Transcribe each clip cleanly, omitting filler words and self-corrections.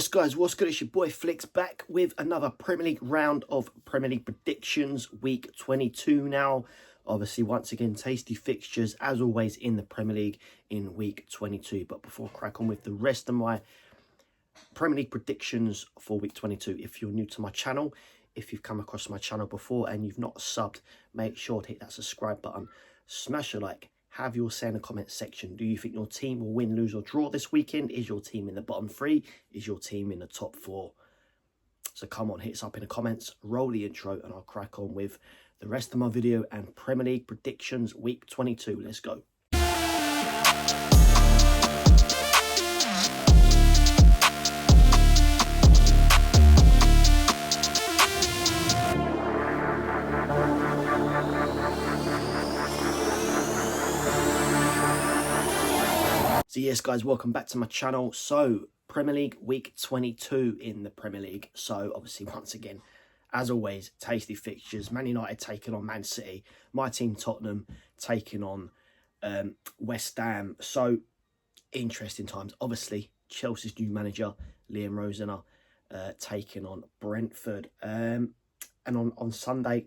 Yes, guys, what's good? It's your boy Flicks back with another Premier League round of Premier League predictions, week 22 now. Obviously, once again, tasty fixtures as always in the Premier League in week 22. But before I crack on with the rest of my Premier League predictions for week 22, if you're new to my channel, if you've come across my channel before and you've not subbed, make sure to hit that subscribe button, smash a like. Have your say in the comment section. Do you think your team will win, lose or draw this weekend? Is your team in the bottom three? Is your team in the top four? So come on, hit us up in the comments, roll the intro and I'll crack on with the rest of my video and Premier League predictions week 22. Let's go. So yes, guys, welcome back to my channel. So Premier League week 22 in the Premier League. So obviously, once again, as always, tasty fixtures. Man United taking on Man City. My team Tottenham taking on West Ham. So interesting times. Obviously, Chelsea's new manager, Liam Rosener, taking on Brentford. And on Sunday,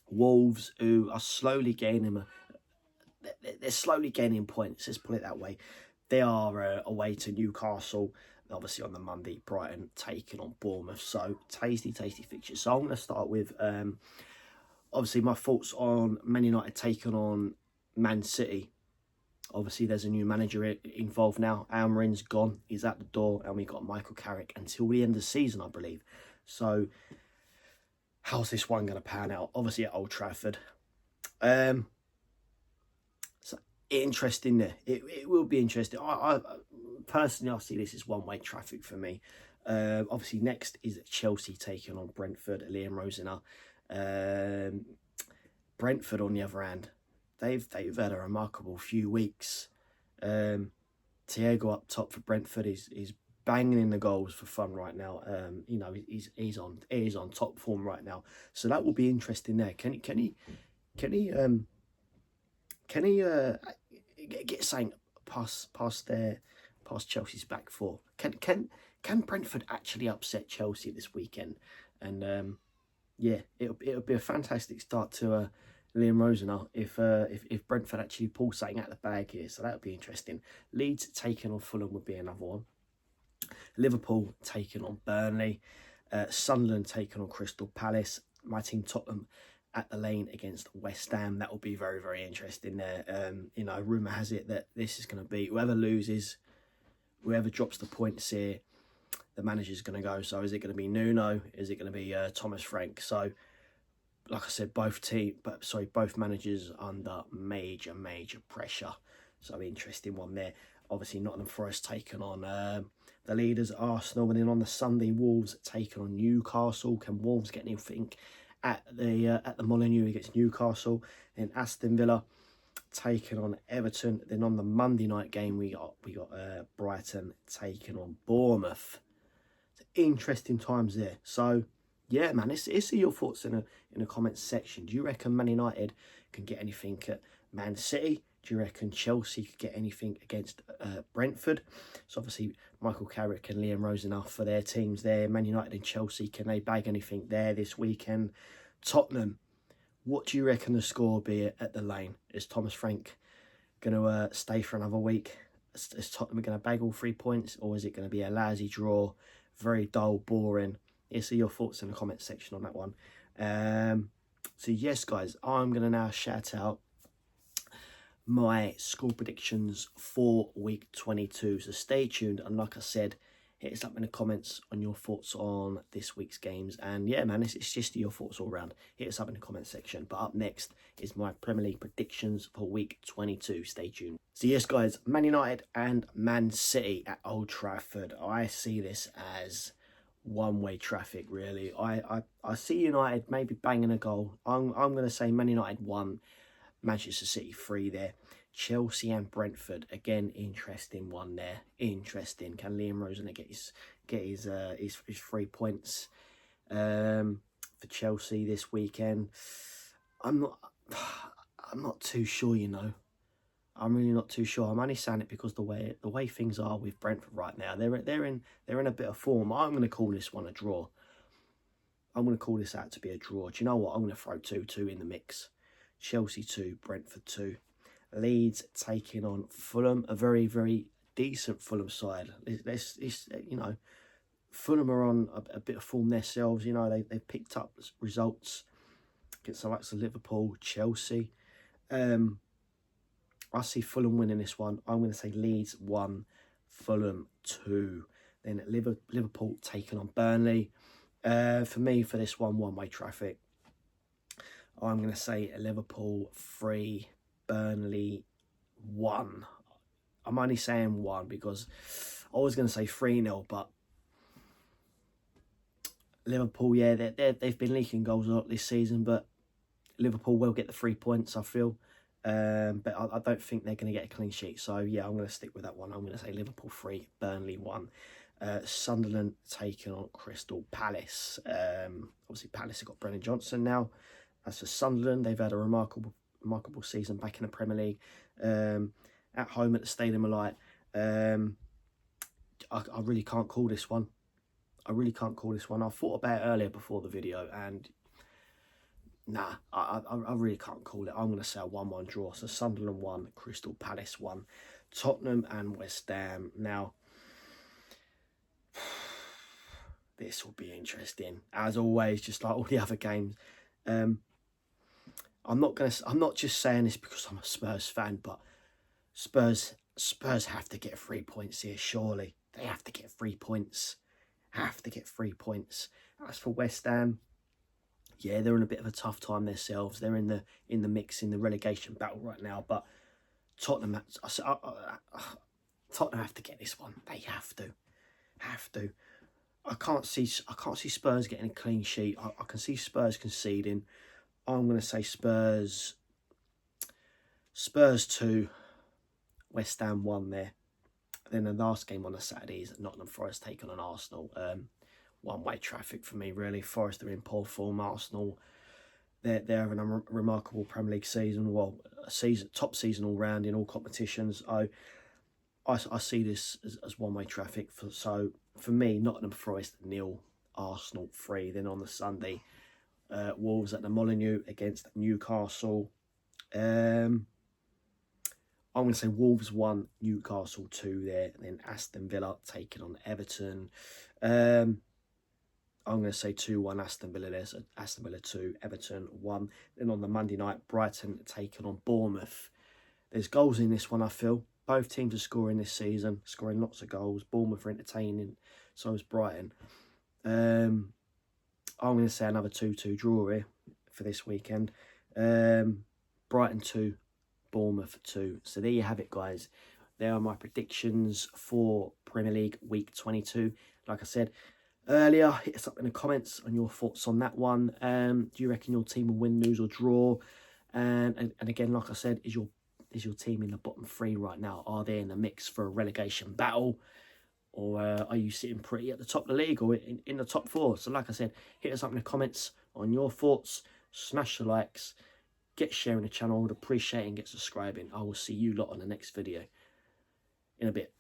Wolves, who are slowly gaining they're slowly gaining points, let's put it that way. They are away to Newcastle. Obviously on the Monday, Brighton taking on Bournemouth. So tasty fixtures. So I'm going to start with obviously my thoughts on Man United taking on Man City. Obviously there's a new manager involved now. Almiron's gone, he's at the door, and we got Michael Carrick until the end of the season, I believe. So how's this one going to pan out? Obviously at Old Trafford. Interesting there. It will be interesting. I personally, I see this as one-way traffic for me. Obviously next is Chelsea taking on Brentford, Liam Rosener. Brentford on the other hand, they've had a remarkable few weeks. Thiago up top for Brentford is banging in the goals for fun right now. You know, he's on top form right now. So that will be interesting there. Can he get something past Chelsea's back four? Can Brentford actually upset Chelsea this weekend? And yeah, it'll be a fantastic start to Liam Rosener if Brentford actually pull something out of the bag here. So that would be interesting. Leeds taking on Fulham would be another one. Liverpool taking on Burnley. Sunderland taking on Crystal Palace. My team Tottenham at the Lane against West Ham. That will be very interesting there. You know, rumour has it that this is going to be whoever loses, whoever drops the points here, the manager's going to go. So is it going to be Nuno? Is it going to be Thomas Frank? So like I said, both managers under major pressure. So interesting one there. Obviously Nottingham Forest taking on the leaders Arsenal, and then on the Sunday Wolves taking on Newcastle. Can Wolves get anything at the Molineux against Newcastle? And Aston Villa taking on Everton. Then on the Monday night game, we got Brighton taking on Bournemouth. It's interesting times there. So yeah, man, let's see your thoughts in the comments section. Do you reckon Man United can get anything at Man City? Do you reckon Chelsea could get anything against Brentford? So obviously Michael Carrick and Liam Rosener for their teams there. Man United and Chelsea, can they bag anything there this weekend? Tottenham, what do you reckon the score will be at the Lane? Is Thomas Frank going to stay for another week? Is Tottenham going to bag all 3 points? Or is it going to be a lousy draw, very dull, boring? Let's see your thoughts in the comment section on that one. So yes, guys, I'm going to now shout out my score predictions for week 22. So stay tuned, and like I said, hit us up in the comments on your thoughts on this week's games. And yeah, man, it's just your thoughts all around. Hit us up in the comment section. But up next is my Premier League predictions for week 22. Stay tuned. So yes, guys, Man United and Man City at Old Trafford. I see this as one-way traffic, really. I see United maybe banging a goal. I'm going to say Man United 1, Manchester City 3 there. Chelsea and Brentford, again, interesting one there. Interesting. Can Liam Rosener get his 3 points for Chelsea this weekend? I'm not too sure, you know. I'm really not too sure. I'm only saying it because the way things are with Brentford right now, they're in a bit of form. I'm going to call this one a draw. I'm going to call this out to be a draw. Do you know what? I'm going to throw 2-2 in the mix. Chelsea 2, Brentford 2. Leeds taking on Fulham, a very, very decent Fulham side. It's you know, Fulham are on a bit of form themselves. You know, they've picked up results against the likes of Liverpool, Chelsea. I see Fulham winning this one. I'm going to say Leeds 1, Fulham 2. Then Liverpool taking on Burnley. For me, for this one-way traffic, I'm going to say Liverpool 3, Burnley 1. I'm only saying 1 because I was going to say 3-0, but Liverpool, yeah, they've been leaking goals a lot this season, but Liverpool will get the 3 points, I feel. But I don't think they're going to get a clean sheet. So, yeah, I'm going to stick with that one. I'm going to say Liverpool 3, Burnley 1. Sunderland taking on Crystal Palace. Obviously, Palace have got Brennan Johnson now. As for Sunderland, they've had a remarkable season back in the Premier League. At home at the Stadium of Light. I really can't call this one. I thought about it earlier before the video, and nah, I really can't call it. I'm going to say a 1-1 draw. So Sunderland 1, Crystal Palace 1. Tottenham and West Ham. Now, this will be interesting. As always, just like all the other games. I'm not just saying this because I'm a Spurs fan, but Spurs have to get 3 points here, surely. They have to get 3 points. As for West Ham, yeah, they're in a bit of a tough time themselves. They're in the mix in the relegation battle right now. But Tottenham have to get this one. They have to. I can't see Spurs getting a clean sheet. I can see Spurs conceding. I'm going to say Spurs 2, West Ham 1 there. Then the last game on the Saturday is Nottingham Forest taking on Arsenal. One-way traffic for me, really. Forest are in poor form. Arsenal, they're having a remarkable Premier League season. Well, top season all round in all competitions. I see this as one-way traffic. So for me, Nottingham Forest 0, Arsenal 3. Then on the Sunday, Wolves at the Molineux against Newcastle. I'm going to say Wolves 1, Newcastle 2 there. And then Aston Villa taking on Everton. I'm going to say 2-1 Aston Villa there. So Aston Villa 2, Everton 1. Then on the Monday night, Brighton taking on Bournemouth. There's goals in this one, I feel. Both teams are scoring this season, scoring lots of goals. Bournemouth are entertaining, so is Brighton. I'm going to say another 2-2 draw here for this weekend. Brighton 2, Bournemouth 2. So there you have it, guys. There are my predictions for Premier League Week 22. Like I said earlier, hit us up in the comments on your thoughts on that one. Do you reckon your team will win, lose or draw? And again, like I said, is your team in the bottom 3 right now? Are they in the mix for a relegation battle? Or are you sitting pretty at the top of the league or in the top 4? So like I said, hit us up in the comments on your thoughts. Smash the likes. Get sharing the channel. I would appreciate it, and get subscribing. I will see you lot on the next video in a bit.